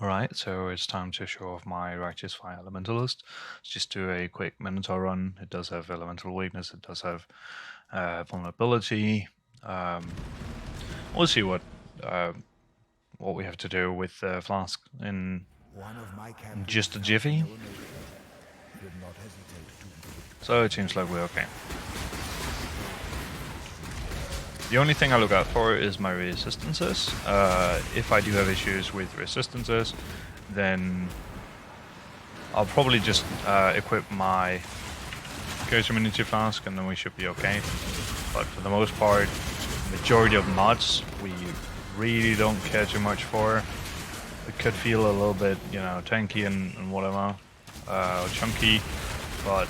Alright, so it's time to show off my Righteous Fire Elementalist. Let's just do a quick Minotaur run. It does have elemental weakness, it does have vulnerability. We'll see what we have to do with Flask in just a jiffy. So it seems like we're okay. The only thing I look out for is my resistances. If I do have issues with resistances, then I'll probably just equip my Ghost Immunity Flask and then we should be okay. But for the most part, majority of mods we really don't care too much for. It could feel a little bit, you know, tanky and whatever, chunky, but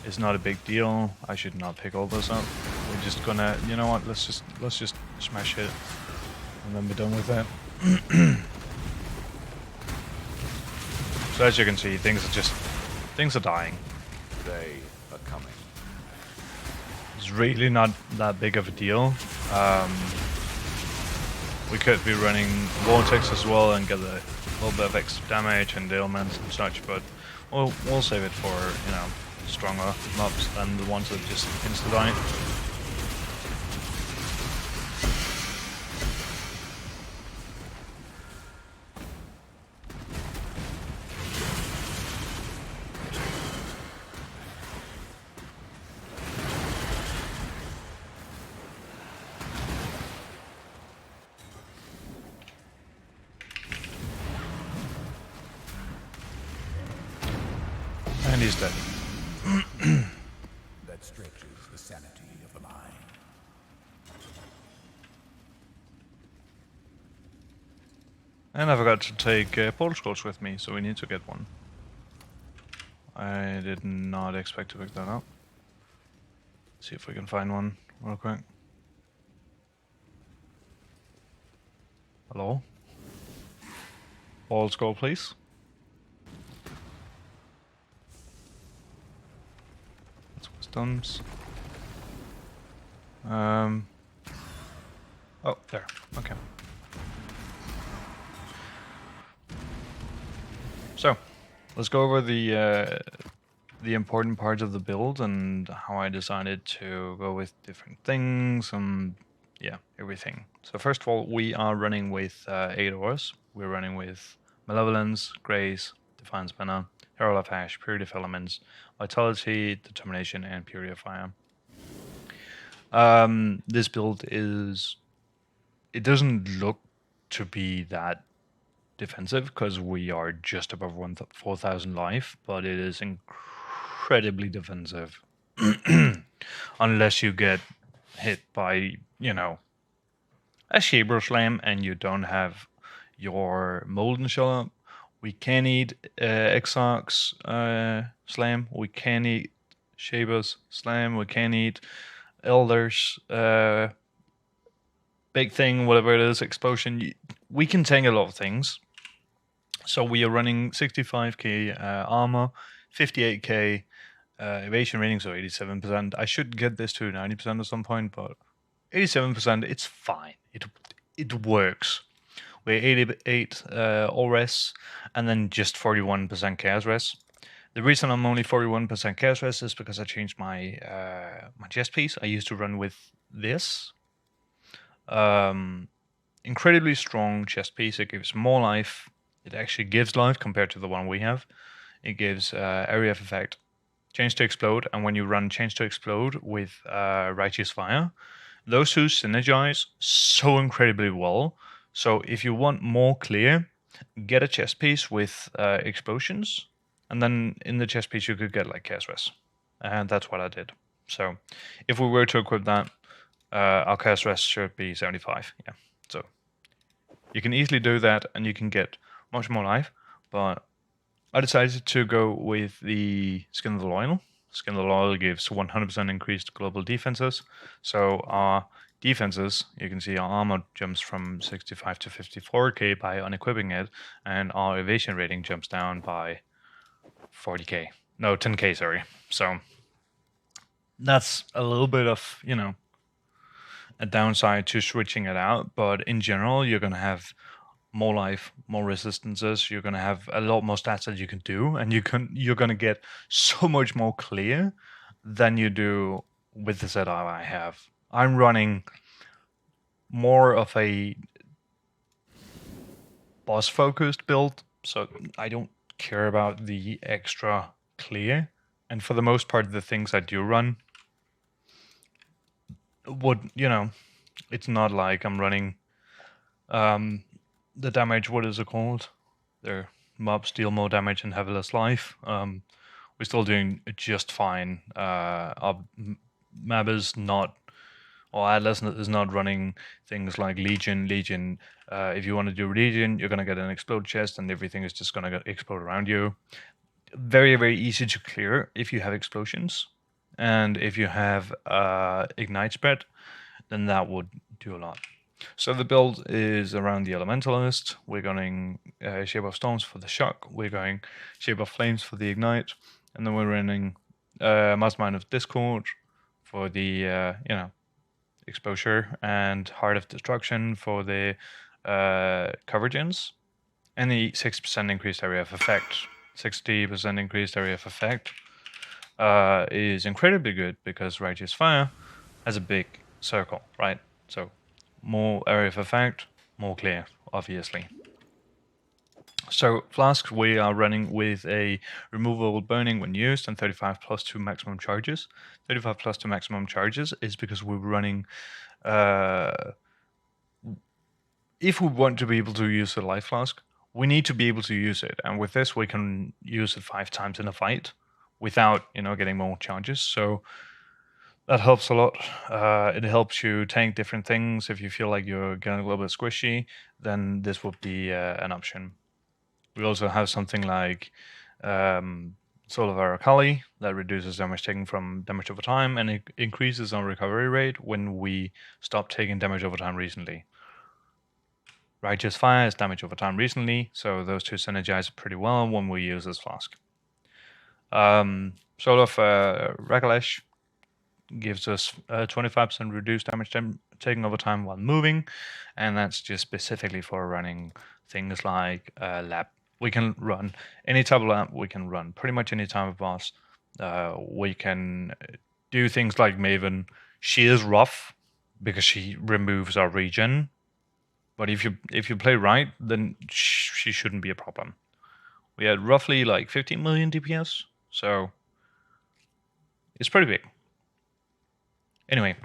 it's not a big deal. I should not pick all this up. We're just gonna, you know what? Let's just smash it and then be done with it. So as you can see, things are dying. They are coming. It's really not that big of a deal. We could be running Vortex as well and get a little bit of extra damage and ailments and such, but we'll save it for, you know, stronger mobs than the ones that just insta-die. And he's dead. That stretches the sanity of the mind. And I forgot to take portal scrolls with me, so we need to get one. I did not expect to pick that up. See if we can find one real quick. Hello? Portal scroll, please. That's wisdoms. Oh, there. Okay. So, let's go over the important parts of the build and how I decided to go with different things and yeah, everything. So first of all, we are running with 8 ores. We're running with Malevolence, Grace, Defiance Mana, Herald of Ash, Purity of Elements, Vitality, Determination, and Purity of Fire. This build it doesn't look to be that defensive because we are just above 4,000 life, but it is incredibly defensive. Unless you get hit by, you know, a Shaber Slam and you don't have your Molten Shell up. We can eat Exarch's Slam, we can eat Shaber's Slam, we can eat Elder's big thing, whatever it is, Explosion. We can tank a lot of things. So we are running 65k armor, 58k evasion rating, so 87%. I should get this to 90% at some point, but 87%, it's fine. It works. We're 88 all res, and then just 41% chaos res. The reason I'm only 41% chaos res is because I changed my my chest piece. I used to run with this. Incredibly strong chest piece. It gives more life. It actually gives life compared to the one we have. It gives area of effect, change to explode, and when you run change to explode with Righteous Fire, those two synergize so incredibly well. So if you want more clear, get a chest piece with explosions, and then in the chest piece you could get like chaos res, and that's what I did. So if we were to equip that, our chaos res should be 75. Yeah, so you can easily do that, and you can get much more life. But I decided to go with the Skin of the Loyal. Skin of the Loyal gives 100% increased global defenses. So our defenses, you can see our armor jumps from 65 to 54k by unequipping it, and our evasion rating jumps down by 40k. No, 10k, sorry. So that's a little bit of, you know, a downside to switching it out, but in general, you're going to have more life, more resistances. You're gonna have a lot more stats that you can do, and you're gonna get so much more clear than you do with the setup I have. I'm running more of a boss focused build, so I don't care about the extra clear. And for the most part, the things I do run would, it's not like I'm running the damage, what is it called? Their mobs deal more damage and have less life. We're still doing just fine. Our map is not, or Atlas is not running things like Legion. Legion, if you want to do Legion, you're going to get an explode chest and everything is just going to explode around you. Very, very easy to clear if you have explosions. And if you have ignite spread, then that would do a lot. So the build is around the Elementalist. We're going Shape of Storms for the shock. We're going Shape of Flames for the ignite, and then we're running Mastermind of Discord for the exposure, and Heart of Destruction for the coverages, and the 6% increased area of effect. 60% increased area of effect is incredibly good because Righteous Fire has a big circle, right? So more area of effect, more clear, obviously. So Flasks, we are running with a removable burning when used and 35 plus 2 maximum charges. 35 plus 2 maximum charges is because we're running... if we want to be able to use a life flask, we need to be able to use it. And with this, we can use it 5 times in a fight without, getting more charges. So that helps a lot. It helps you tank different things. If you feel like you're getting a little bit squishy, then this would be an option. We also have something like Soul of Arakali that reduces damage taken from damage over time, and it increases our recovery rate when we stop taking damage over time recently. Righteous Fire is damage over time recently, so those two synergize pretty well when we use this flask. Soul of Rakalesh gives us 25% reduced damage taken over time while moving, and that's just specifically for running things like lab. We can run any type of lab, we can run pretty much any type of boss. We can do things like Maven. She is rough because she removes our regen, but if you play right, then she shouldn't be a problem. We had roughly like 15 million DPS, so it's pretty big. Anyway,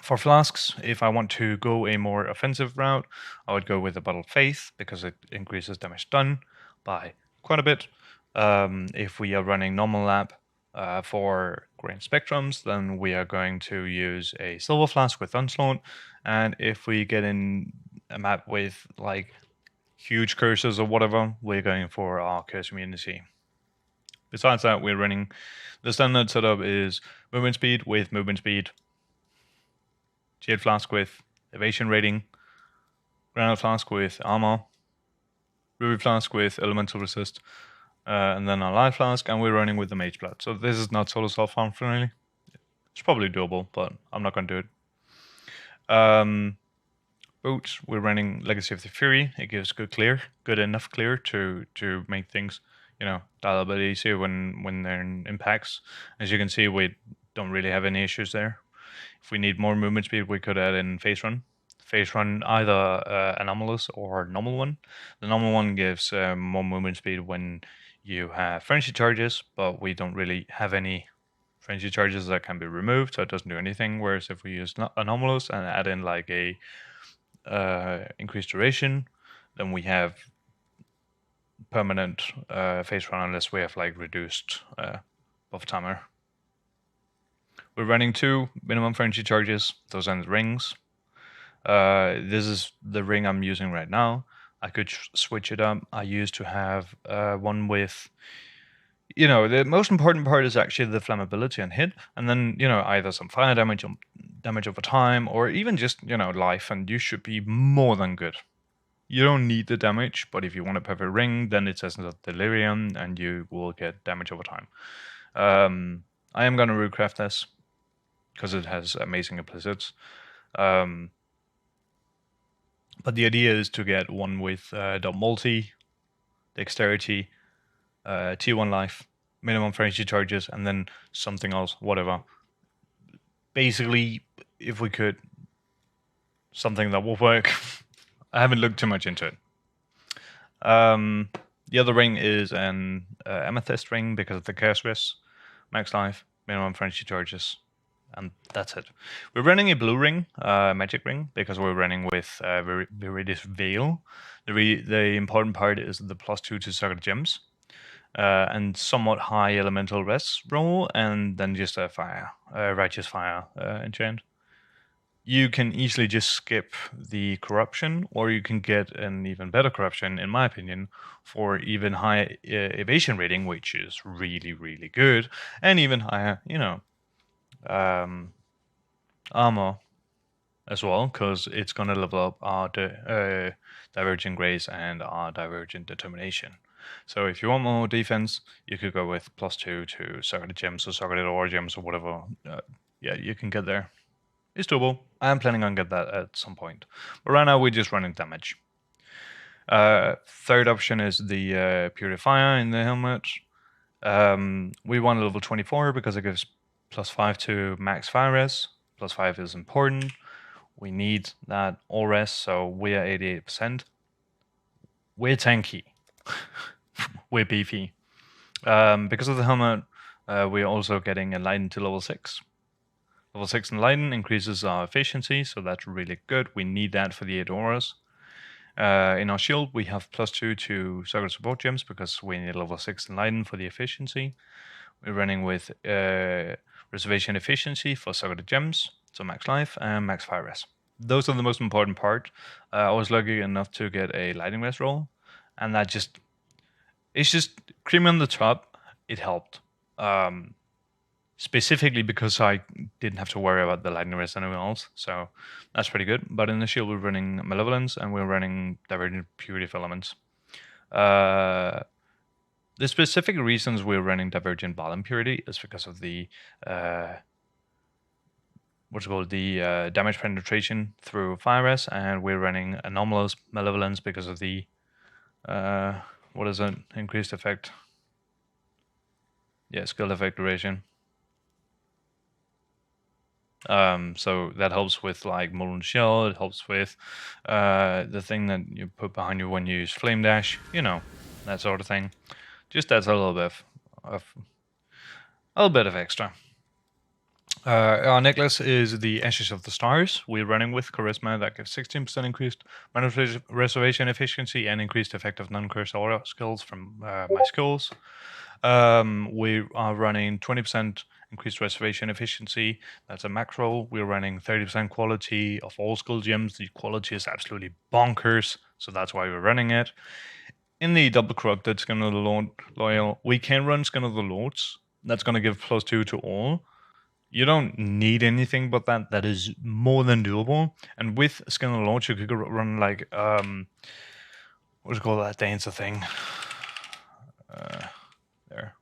for Flasks, if I want to go a more offensive route, I would go with the Bottle of Faith because it increases damage done by quite a bit. If we are running normal lab for Green Spectrums, then we are going to use a Silver Flask with Onslaught. And if we get in a map with like huge curses or whatever, we're going for our curse immunity. Besides that, we're running the standard setup is movement speed with movement speed, Jade Flask with Evasion rating, Granite Flask with armor, Ruby Flask with elemental resist, and then our Life Flask, and we're running with the Mage Blood. So this is not solo self-farm friendly. It's probably doable, but I'm not going to do it. Boots, we're running Legacy of the Fury. It gives good enough clear to make things, dial a bit easier when they're in impacts. As you can see, we don't really have any issues there. If we need more movement speed, we could add in Phase Run. Phase Run, either Anomalous or normal one. The normal one gives more movement speed when you have Frenzy charges, but we don't really have any Frenzy charges that can be removed, so it doesn't do anything. Whereas if we use Anomalous and add in like a increased duration, then we have permanent Phase Run unless we have like reduced buff timer. We're running 2 minimum Frenzy charges. Those are the rings. This is the ring I'm using right now. I could switch it up. I used to have one with, the most important part is actually the flammability and hit, and then, either some fire damage over time, or even just, life, and you should be more than good. You don't need the damage, but if you want a perfect ring, then it says Delirium, and you will get damage over time. I am going to recraft this, because it has amazing implicits. But the idea is to get one with dot multi, dexterity, T1 life, minimum frenzy charges, and then something else, whatever. Basically, if we could, something that will work. I haven't looked too much into it. The other ring is an amethyst ring because of the chaos risk, max life, minimum frenzy charges, and that's it. We're running a blue ring, magic ring, because we're running with Viridius Veil. The important part is the +2 to sacred gems, and somewhat high elemental res roll, and then just a fire, righteous fire enchant. You can easily just skip the corruption, or you can get an even better corruption, in my opinion, for even high evasion rating, which is really, really good, and even higher, armor as well, because it's going to level up our divergent grace and our divergent determination. So if you want more defense, you could go with +2 to sacred gems or sacred ore gems or whatever. Yeah, you can get there. It's doable. I am planning on get that at some point. But right now we're just running damage. Third option is the Purifier in the helmet. We want level 24 because it gives +5 to max fire res. +5 is important. We need that all res, so we are 88%. We're tanky. We're beefy. Because of the helmet, we're also getting enlightened to level 6. Level 6 Enlighten increases our efficiency, so that's really good. We need that for the 8 auras. In our shield, we have +2 to sacred support gems because we need level 6 Enlighten for the efficiency. We're running with reservation efficiency for sacred gems, so max life and max fire res. Those are the most important part. I was lucky enough to get a lightning res roll, and it's just cream on the top. It helped. Specifically because I didn't have to worry about the lightning res anyone else, so that's pretty good. But in the shield, we're running Malevolence and we're running Divergent Purity of Elements. The specific reasons we're running Divergent Ball Impurity is because of the damage penetration through fire res, and we're running Anomalous Malevolence because of the increased effect. Yeah, skill effect duration. So that helps with like Molten Shell. It helps with the thing that you put behind you when you use Flame Dash. That sort of thing. Just adds a little bit of extra. Our necklace is the Ashes of the Stars. We're running with Charisma that gives 16% increased mana reservation efficiency and increased effect of non-cursed aura skills from my skills. We are running 20% increased reservation efficiency. That's a macro. We're running 30% quality of all skill gems. The quality is absolutely bonkers, so that's why we're running it. In the double corrupted Skin of the Lord loyal, we can run Skin of the Lords. That's going to give +2 to all. You don't need anything but that. That is more than doable. And with Skin of the Lords, you could run like what do you call that dancer thing? There.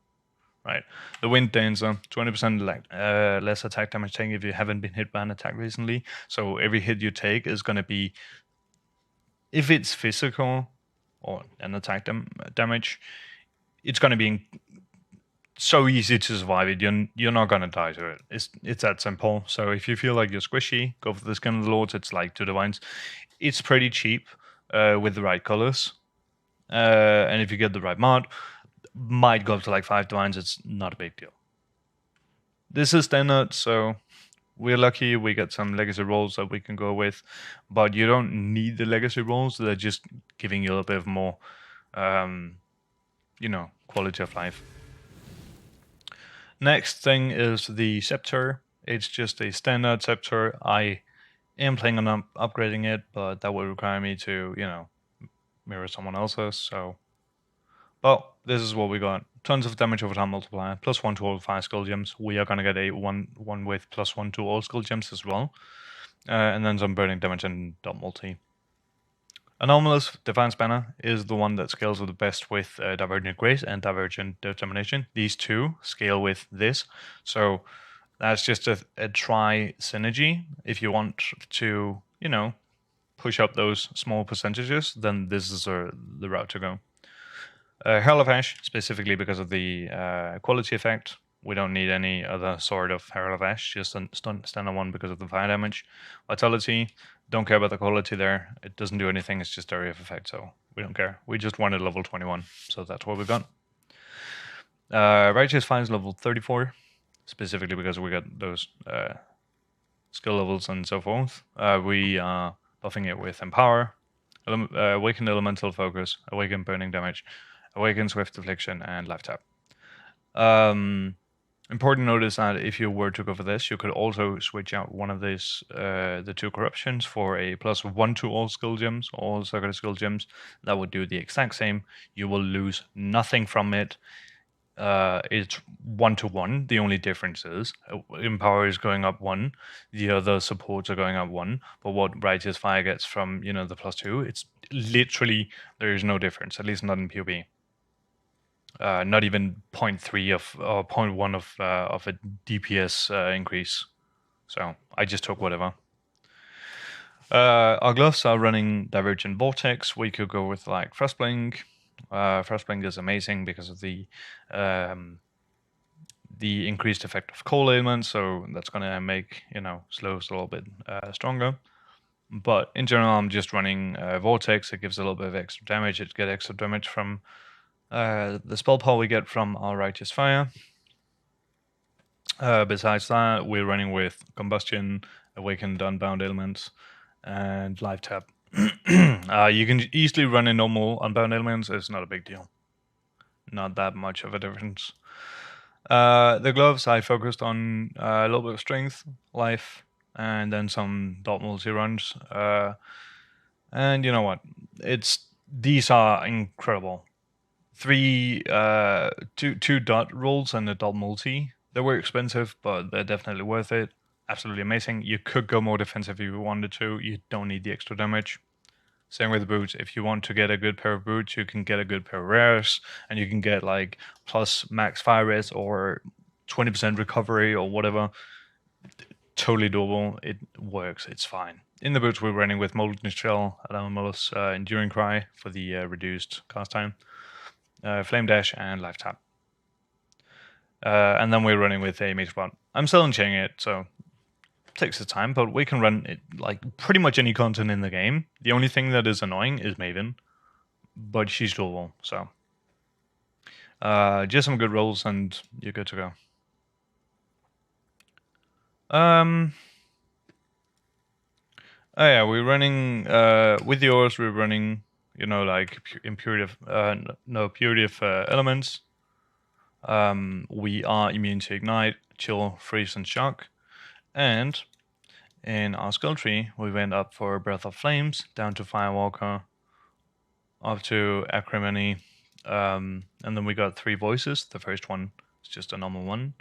Right. The Wind Dancer, 20% less attack damage taken if you haven't been hit by an attack recently. So every hit you take is going to be, if it's physical or an attack damage, it's going to be so easy to survive it. You're not going to die to it. It's that simple. So if you feel like you're squishy, go for the Skin of the Lords. It's like 2 divines. It's pretty cheap with the right colors. And if you get the right mod, might go up to like 5 divines. It's not a big deal. This is standard, so we're lucky we get some legacy rolls that we can go with, but you don't need the legacy rolls. They're just giving you a little bit of more, quality of life. Next thing is the Scepter. It's just a standard Scepter. I am planning on upgrading it, but that would require me to, mirror someone else's, so... But this is what we got. Tons of damage over time multiplier, +1 to all 5 skill gems. We are going to get a one with +1 to all skill gems as well. And then some burning damage and dot multi. Anomalous Defiance Banner is the one that scales the best with Divergent Grace and Divergent Determination. These two scale with this. So that's just a try synergy if you want to, push up those small percentages, then this is the route to go. Herald of Ash, specifically because of the quality effect. We don't need any other sort of Herald of Ash, just a standard one because of the fire damage. Vitality, don't care about the quality there. It doesn't do anything, it's just area of effect, so we don't care. We just wanted level 21, so that's what we got. Righteous Fire is level 34, specifically because we got those skill levels and so forth. We are buffing it with Empower, Awakened Elemental Focus, Awakened Burning Damage, Awakened Swift Affliction, and Life Tap. Important note is that if you were to go for this, you could also switch out one of these, the 2 corruptions, for a +1 to all skill gems, all circular skill gems. That would do the exact same. You will lose nothing from it. It's 1-to-1. The only difference is Empower is going up 1, the other supports are going up 1. But what Righteous Fire gets from the +2, it's literally there is no difference. At least not in PoB. Not even 0.3 or 0.1 of a DPS increase. So I just took whatever. Our gloves are running Divergent Vortex. We could go with like Frostblink. Frostblink is amazing because of the increased effect of cold elements, so that's gonna make slows a little bit stronger. But in general, I'm just running Vortex. It gives a little bit of extra damage. It gets extra damage from the spell power we get from our Righteous Fire. Besides that, we're running with Combustion, Awakened Unbound Elements, and Life Tap. You can easily run in normal Unbound Elements. It's not a big deal. Not that much of a difference. The gloves, I focused on a little bit of strength, life, and then some dot multi-runs. And you know what? These are incredible. 2 dot rolls and a dot multi. They were expensive, but they're definitely worth it. Absolutely amazing. You could go more defensive if you wanted to. You don't need the extra damage. Same with the boots. If you want to get a good pair of boots, you can get a good pair of rares, and you can get like plus max fire res or 20% recovery or whatever. Totally doable. It works. It's fine. In the boots, we're running with Molten Shell, Elementalist, Enduring Cry for the reduced cast time, Flame Dash, and Life Tap. And then we're running with a Mage Bot. I'm still unchaining it, so it takes its time, but we can run it like pretty much any content in the game. The only thing that is annoying is Maven, but she's doable, so just some good rolls and you're good to go. Oh yeah, we're running with the ores. We're running, like purity of elements. We are immune to ignite, chill, freeze, and shock. And in our skill tree, we went up for Breath of Flames, down to Firewalker, up to Acrimony, and then we got 3 voices. The first one is just a normal one,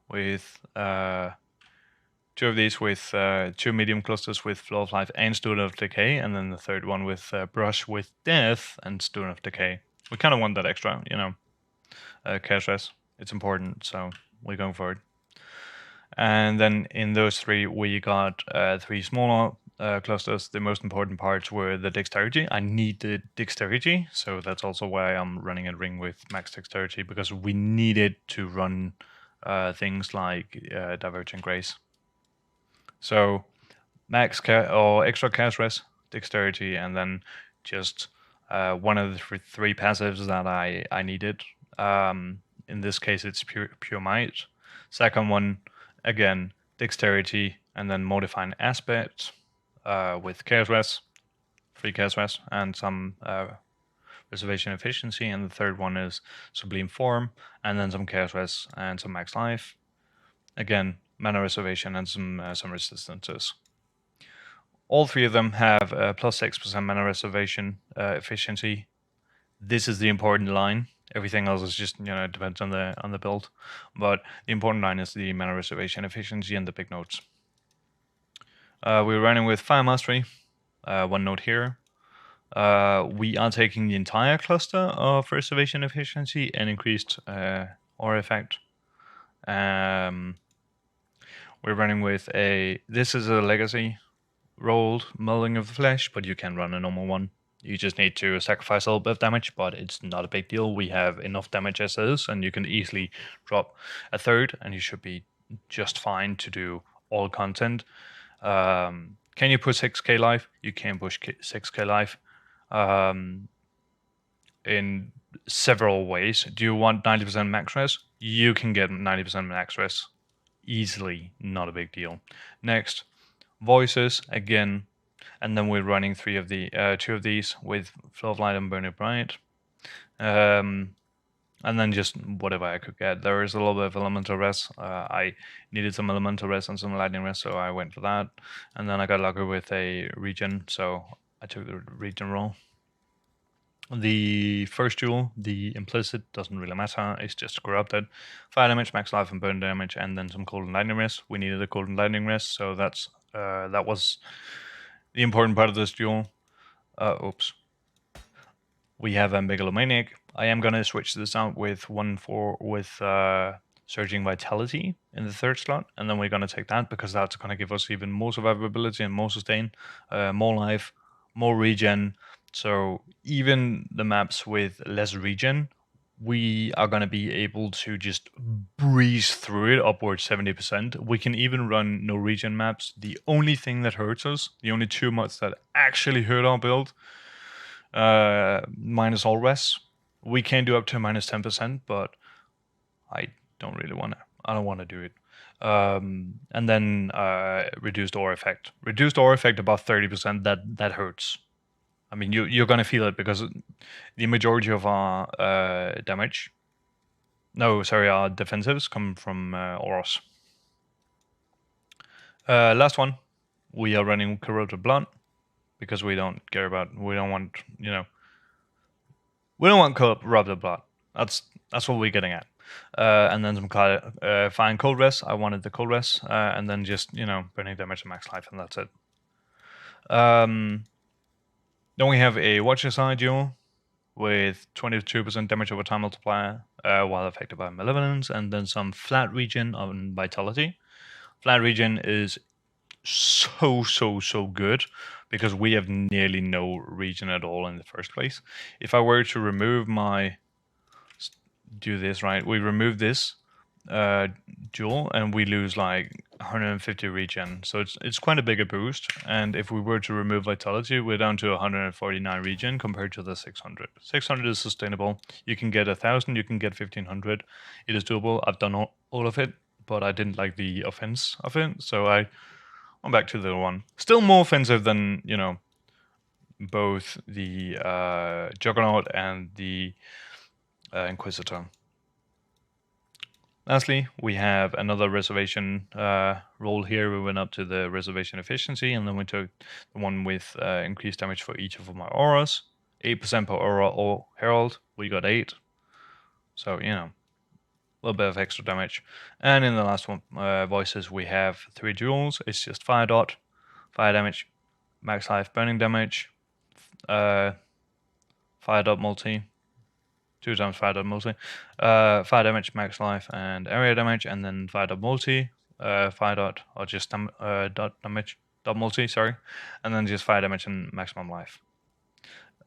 with 2 of these with 2 medium clusters with Flow of Life and Student of Decay, and then the third one with Brush with Death and Student of Decay. We kind of want that extra, Chaos Res. It's important, so we're going for it. And then in those 3, we got 3 smaller clusters. The most important parts were the Dexterity. I need the Dexterity, so that's also why I'm running a ring with max Dexterity, because we needed to run things like Divergent Grace. So max or extra Chaos Res, Dexterity, and then just one of the 3 passives that I needed. In this case, it's pure Might. Second one, again, Dexterity, and then Modifying Aspect with Chaos Res, 3 Chaos Res, and some Reservation Efficiency. And the third one is Sublime Form, and then some Chaos Res and some Max Life. Again, Mana Reservation and some resistances. All 3 of them have plus 6% Mana Reservation efficiency. This is the important line. Everything else is just, depends on the build. But the important line is the Mana Reservation efficiency and the big nodes. We're running with Fire Mastery, 1 node here. We are taking the entire cluster of Reservation efficiency and increased aura effect. We're running with this is a legacy. rolled Mulling of the Flesh, but you can run a normal one. You just need to sacrifice a little bit of damage, but it's not a big deal. We have enough damage as is, and you can easily drop a third, and you should be just fine to do all content. Can you push 6k life? You can push 6k life in several ways. Do you want 90% max res? You can get 90% max res easily, not a big deal. Next, voices again, and then we're running two of these with Flow of Light and Burning Bright. And then just whatever I could get. There is a little bit of elemental rest. I needed some elemental rest and some lightning rest, so I went for that. And then I got lucky with a regen, so I took the regen roll. The first duel, the implicit, doesn't really matter. It's just corrupted. Fire damage, max life, and burn damage, and then some cold and lightning rest. We needed a cold and lightning rest, so that was the important part of this duel. Oops. We have a Megalomaniac. I am gonna switch this out with Surging Vitality in the third slot, and then we're gonna take that because that's gonna give us even more survivability and more sustain, more life, more regen. So even the maps with less regen, we are gonna be able to just breeze through it upwards 70%. We can even run no regen maps. The only thing that hurts us, the only two mods that actually hurt our build, minus all rests. We can do up to minus 10%, but I don't really want to. I don't want to do it. And then reduced aura effect. Reduced aura effect above 30%. That hurts. I mean, you're gonna feel it because the majority of our our defensives come from auras. Last one, we are running Corrupted Blood because we don't want corrupted blood. That's what we're getting at. And then some fire and cold rest. I wanted the cold rest, and then just burning damage and max life, and that's it. Then we have a Watcher Side duel with 22% damage over time multiplier while affected by malevolence, and then some flat regen on vitality. Flat regen is so good because we have nearly no regen at all in the first place. If I were to remove we remove this duel and we lose like 150 regen, so it's quite a bigger boost. And if we were to remove vitality, we're down to 149 regen compared to the 600. 600 is sustainable. You can get 1,000, you can get 1,500. It is doable. I've done all of it, but I didn't like the offense of it, so I went back to the other one. Still more offensive than both the Juggernaut and the Inquisitor. Lastly, we have another reservation roll here. We went up to the reservation efficiency, and then we took the one with increased damage for each of my auras. 8% per aura or herald. We got 8. So, a little bit of extra damage. And in the last one, voices, we have 3 duels. It's just fire dot, fire damage, max life, burning damage, fire dot multi. 2 times fire dot multi, fire damage, max life, and area damage, and then fire dot multi, fire dot, or just dot damage, dot multi, sorry, and then just fire damage and maximum life.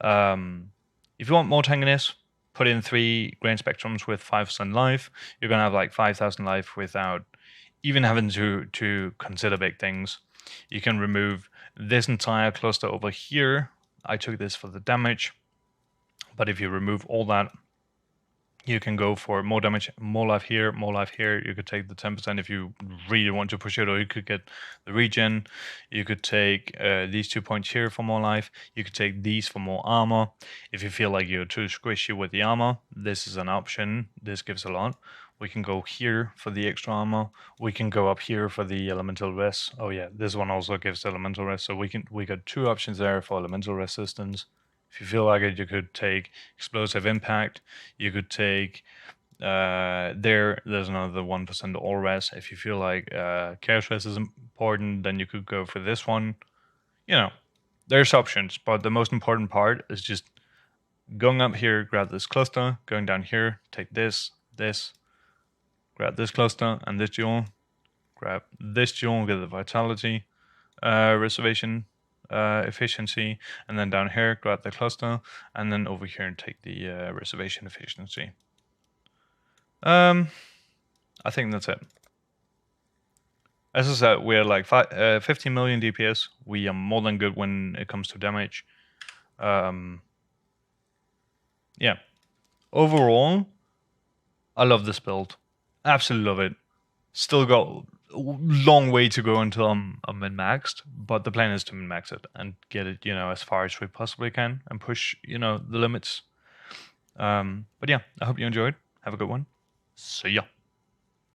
If you want more tankiness, put in 3 grain spectrums with 5% life. You're gonna have like 5,000 life without even having to consider big things. You can remove this entire cluster over here. I took this for the damage, but if you remove all that, you can go for more damage, more life here, more life here. You could take the 10% if you really want to push it, or you could get the regen. You could take these 2 points here for more life. You could take these for more armor. If you feel like you're too squishy with the armor, this is an option. This gives a lot. We can go here for the extra armor. We can go up here for the elemental rest. Oh yeah, this one also gives elemental rest. So we got 2 options there for elemental resistance. If you feel like it, you could take explosive impact. You could take there's another 1% all res. If you feel like chaos res is important, then you could go for this one. There's options, but the most important part is just going up here, grab this cluster, going down here, take this, grab this cluster and this jewel, grab this jewel, get the vitality, reservation efficiency, and then down here grab the cluster, and then over here and take the reservation efficiency. I think that's it. As I said, we're like 15 million DPS. We are more than good when it comes to damage. Yeah. Overall, I love this build. Absolutely love it. Still got a long way to go until I'm min-maxed, but the plan is to min-max it and get it, as far as we possibly can and push, the limits. But yeah, I hope you enjoyed. Have a good one. See ya.